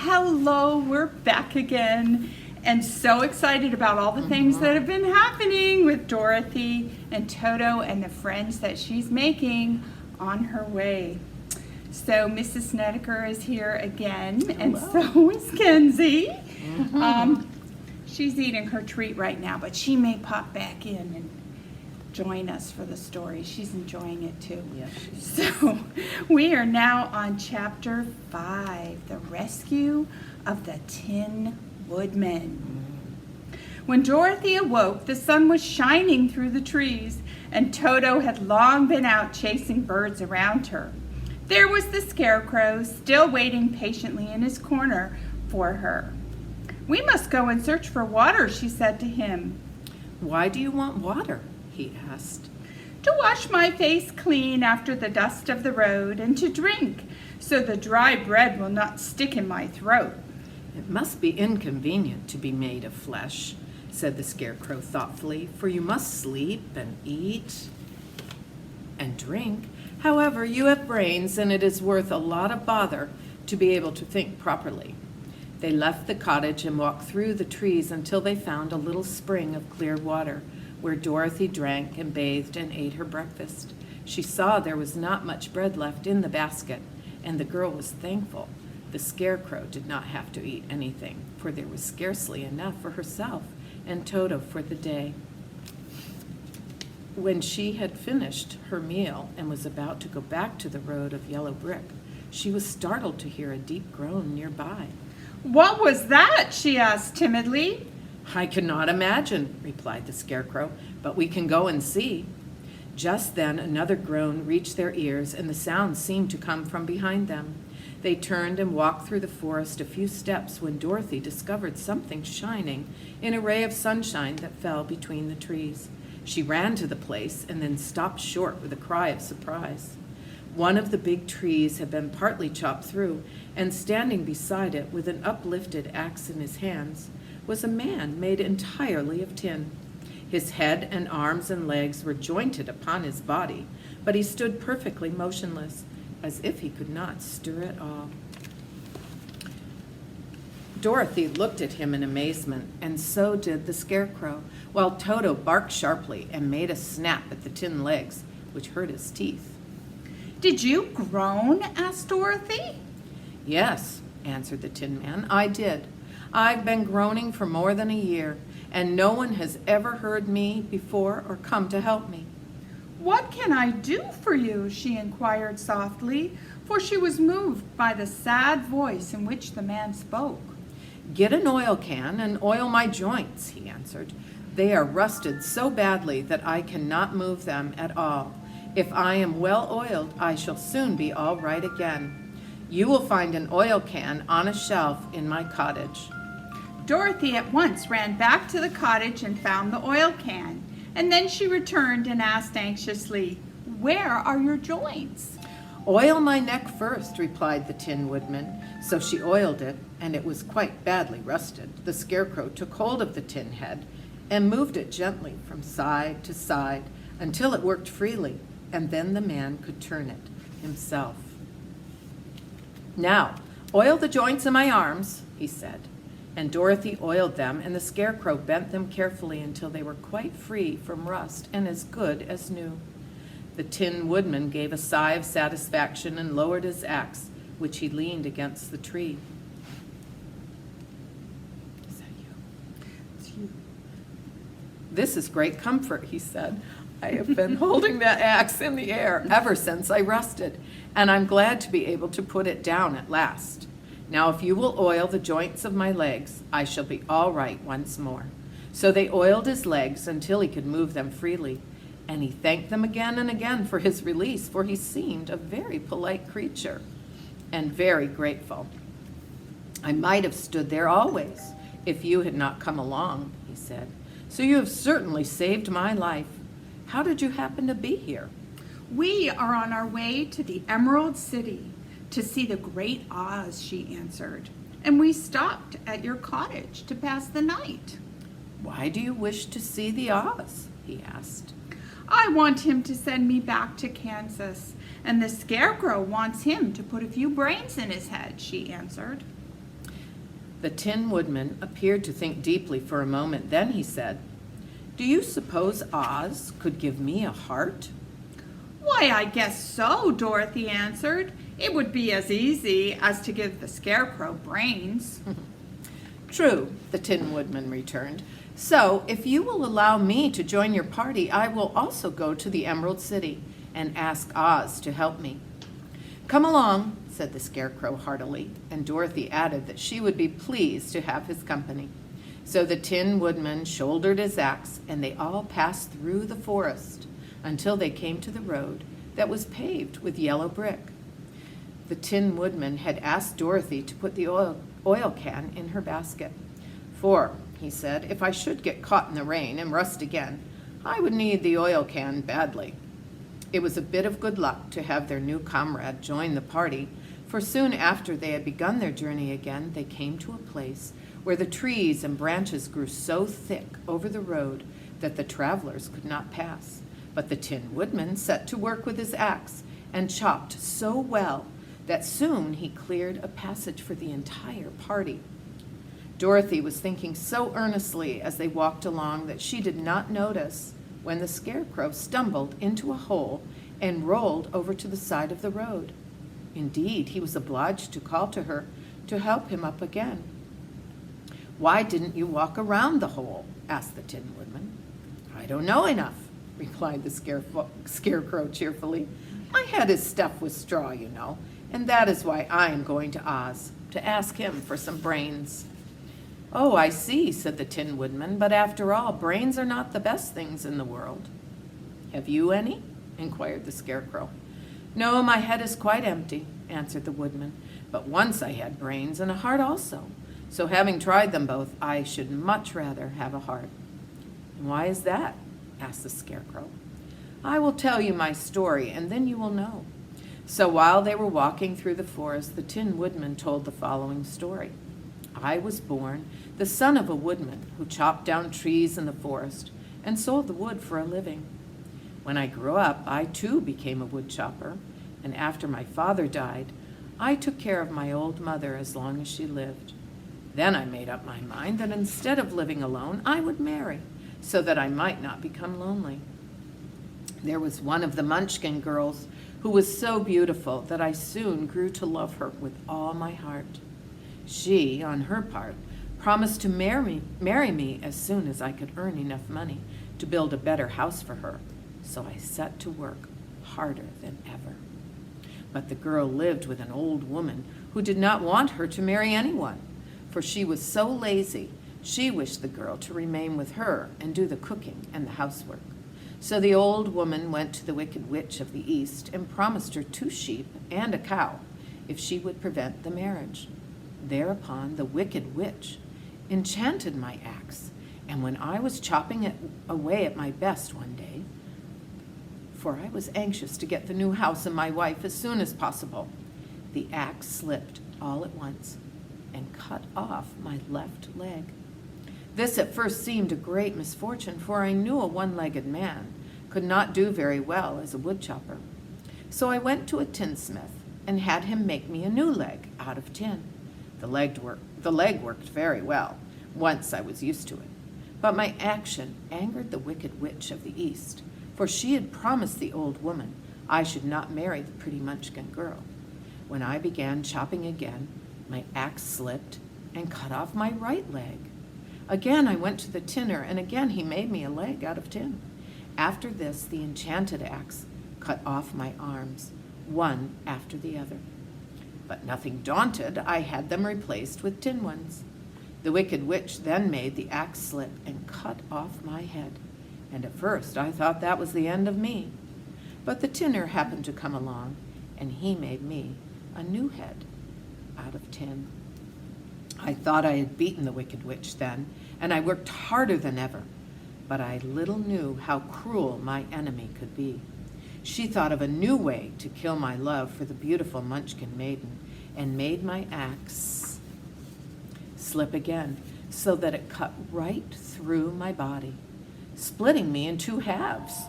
Hello, we're back again and so excited about all the things that have been happening with Dorothy and Toto and the friends that she's making on her way. So Mrs. Snedeker is here again, and so is Kenzie. She's eating her treat right now, but she may pop back in and join us for the story. She's enjoying it too. Yes, so we are now on chapter 5, the rescue of the Tin Woodman. When Dorothy awoke, the sun was shining through the trees, and Toto had long been out chasing birds around her. There was the Scarecrow, still waiting patiently in his corner for her. "We must go and search for water," she said to him. "Why do you want water?" he asked. "To wash my face clean after the dust of the road, and to drink, so the dry bread will not stick in my throat." "It must be inconvenient to be made of flesh," said the Scarecrow thoughtfully, "for you must sleep and eat and drink. However, you have brains, and it is worth a lot of bother to be able to think properly." They left the cottage and walked through the trees until they found a little spring of clear water, where Dorothy drank and bathed and ate her breakfast. She saw there was not much bread left in the basket, and the girl was thankful the Scarecrow did not have to eat anything, for there was scarcely enough for herself and Toto for the day. When she had finished her meal and was about to go back to the road of yellow brick, she was startled to hear a deep groan nearby. "What was that?" she asked timidly. "I cannot imagine," replied the Scarecrow, "but we can go and see." Just then another groan reached their ears, and the sound seemed to come from behind them. They turned and walked through the forest a few steps when Dorothy discovered something shining in a ray of sunshine that fell between the trees. She ran to the place and then stopped short with a cry of surprise. One of the big trees had been partly chopped through, and standing beside it with an uplifted axe in his hands was a man made entirely of tin. His head and arms and legs were jointed upon his body, but he stood perfectly motionless, as if he could not stir at all. Dorothy looked at him in amazement, and so did the Scarecrow, while Toto barked sharply and made a snap at the tin legs, which hurt his teeth. "Did you groan?" asked Dorothy. "Yes," answered the Tin Man, "I did. I've been groaning for more than a year, and no one has ever heard me before or come to help me." "What can I do for you?" she inquired softly, for she was moved by the sad voice in which the man spoke. "Get an oil can and oil my joints," he answered. "They are rusted so badly that I cannot move them at all. If I am well oiled, I shall soon be all right again. You will find an oil can on a shelf in my cottage." Dorothy at once ran back to the cottage and found the oil can, and then she returned and asked anxiously, "Where are your joints?" "Oil my neck first," replied the Tin Woodman. So she oiled it, and it was quite badly rusted. The Scarecrow took hold of the tin head and moved it gently from side to side until it worked freely, and then the man could turn it himself. "Now, oil the joints in my arms," he said. And Dorothy oiled them, and the Scarecrow bent them carefully until they were quite free from rust and as good as new. The Tin Woodman gave a sigh of satisfaction and lowered his axe, which he leaned against the tree. "Is that you?" "It's you." "This is great comfort," he said. "I have been holding that axe in the air ever since I rusted, and I'm glad to be able to put it down at last. Now, if you will oil the joints of my legs, I shall be all right once more." So they oiled his legs until he could move them freely, and he thanked them again and again for his release, for he seemed a very polite creature and very grateful. "I might have stood there always if you had not come along," he said. "So you have certainly saved my life. How did you happen to be here?" "We are on our way to the Emerald City to see the Great Oz," she answered, "and we stopped at your cottage to pass the night." "Why do you wish to see the Oz?" he asked. "I want him to send me back to Kansas, and the Scarecrow wants him to put a few brains in his head," she answered. The Tin Woodman appeared to think deeply for a moment. Then he said, "Do you suppose Oz could give me a heart?" Why, I guess so, Dorothy answered. It would be as easy as to give the Scarecrow brains. "True," the Tin Woodman returned. "So, if you will allow me to join your party, I will also go to the Emerald City and ask Oz to help me." "Come along," said the Scarecrow heartily, and Dorothy added that she would be pleased to have his company. So the Tin Woodman shouldered his axe, and they all passed through the forest until they came to the road that was paved with yellow brick. The Tin Woodman had asked Dorothy to put the oil can in her basket. "For," he said, "if I should get caught in the rain and rust again, I would need the oil can badly." It was a bit of good luck to have their new comrade join the party, for soon after they had begun their journey again, they came to a place where the trees and branches grew so thick over the road that the travelers could not pass. But the Tin Woodman set to work with his axe and chopped so well that soon he cleared a passage for the entire party. Dorothy was thinking so earnestly as they walked along that she did not notice when the Scarecrow stumbled into a hole and rolled over to the side of the road. Indeed, he was obliged to call to her to help him up again. "Why didn't you walk around the hole?" asked the Tin Woodman. "I don't know enough," replied the Scarecrow cheerfully. "My head is stuffed with straw, you know, and that is why I am going to Oz, to ask him for some brains." "Oh, I see," said the Tin Woodman, "but after all, brains are not the best things in the world." "Have you any?" inquired the Scarecrow. "No, my head is quite empty," answered the Woodman, "but once I had brains and a heart also. So having tried them both, I should much rather have a heart." "And why is that?" asked the Scarecrow. "I will tell you my story, and then you will know." So while they were walking through the forest, the Tin Woodman told the following story. "I was born the son of a woodman who chopped down trees in the forest and sold the wood for a living. When I grew up, I too became a wood chopper, and after my father died, I took care of my old mother as long as she lived. Then I made up my mind that instead of living alone, I would marry, so that I might not become lonely. There was one of the Munchkin girls who was so beautiful that I soon grew to love her with all my heart. She, on her part, promised to marry me as soon as I could earn enough money to build a better house for her, so I set to work harder than ever. But the girl lived with an old woman who did not want her to marry anyone, for she was so lazy she wished the girl to remain with her and do the cooking and the housework. So the old woman went to the Wicked Witch of the East and promised her 2 sheep and a cow if she would prevent the marriage. Thereupon the Wicked Witch enchanted my axe, and when I was chopping it away at my best one day, for I was anxious to get the new house and my wife as soon as possible, the axe slipped all at once and cut off my left leg. This at first seemed a great misfortune, for I knew a one-legged man could not do very well as a woodchopper. So I went to a tinsmith and had him make me a new leg out of tin. The leg worked very well, once I was used to it. But my action angered the Wicked Witch of the East, for she had promised the old woman I should not marry the pretty Munchkin girl. When I began chopping again, my axe slipped and cut off my right leg. Again I went to the tinner, and again he made me a leg out of tin. After this, the enchanted axe cut off my arms, one after the other. But nothing daunted, I had them replaced with tin ones. The Wicked Witch then made the axe slip and cut off my head, and at first I thought that was the end of me. But the tinner happened to come along, and he made me a new head out of tin. I thought I had beaten the Wicked Witch then, and I worked harder than ever. But I little knew how cruel my enemy could be. She thought of a new way to kill my love for the beautiful Munchkin maiden, and made my axe slip again, so that it cut right through my body, splitting me in 2 halves.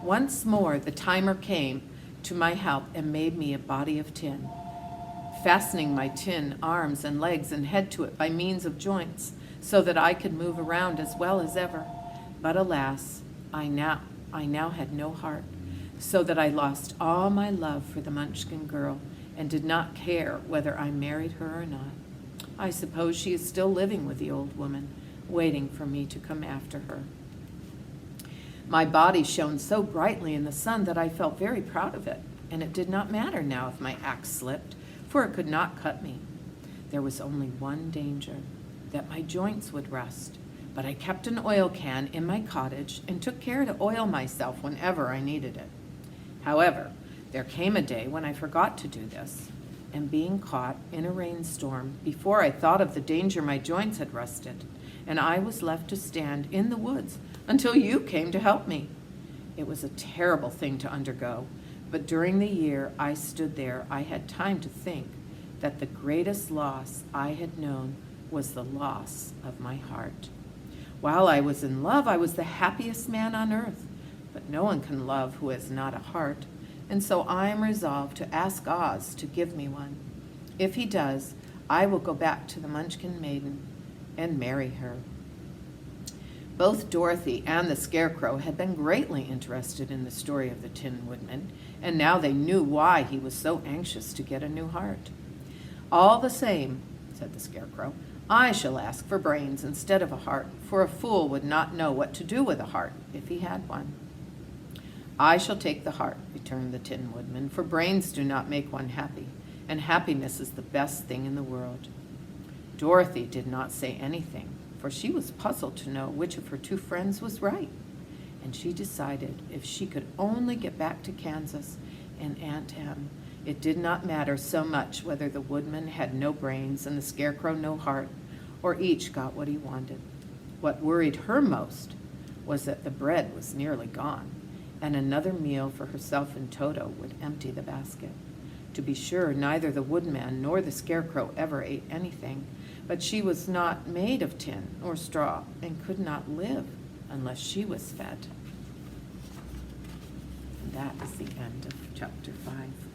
Once more the timer came to my help and made me a body of tin, fastening my tin arms and legs and head to it by means of joints, so that I could move around as well as ever. But alas, I now had no heart, so that I lost all my love for the Munchkin girl and did not care whether I married her or not. I suppose she is still living with the old woman, waiting for me to come after her. My body shone so brightly in the sun that I felt very proud of it, and it did not matter now if my axe slipped, for it could not cut me. There was only one danger, that my joints would rust, but I kept an oil can in my cottage and took care to oil myself whenever I needed it. However, there came a day when I forgot to do this, and being caught in a rainstorm before I thought of the danger my joints had rusted, and I was left to stand in the woods until you came to help me. It was a terrible thing to undergo, but during the year I stood there, I had time to think that the greatest loss I had known was the loss of my heart. While I was in love, I was the happiest man on earth, but no one can love who has not a heart, and so I am resolved to ask Oz to give me one. If he does, I will go back to the Munchkin maiden and marry her. Both Dorothy and the Scarecrow had been greatly interested in the story of the Tin Woodman, and now they knew why he was so anxious to get a new heart. All the same, said the Scarecrow, I shall ask for brains instead of a heart, for a fool would not know what to do with a heart if he had one. I shall take the heart, returned the Tin Woodman, for brains do not make one happy, and happiness is the best thing in the world. Dorothy did not say anything, for she was puzzled to know which of her two friends was right, and she decided if she could only get back to Kansas and Aunt Em, it did not matter so much whether the Woodman had no brains and the Scarecrow no heart, or each got what he wanted. What worried her most was that the bread was nearly gone, and another meal for herself and Toto would empty the basket. To be sure, neither the Woodman nor the Scarecrow ever ate anything, but she was not made of tin or straw and could not live unless she was fed. And that is the end of chapter 5.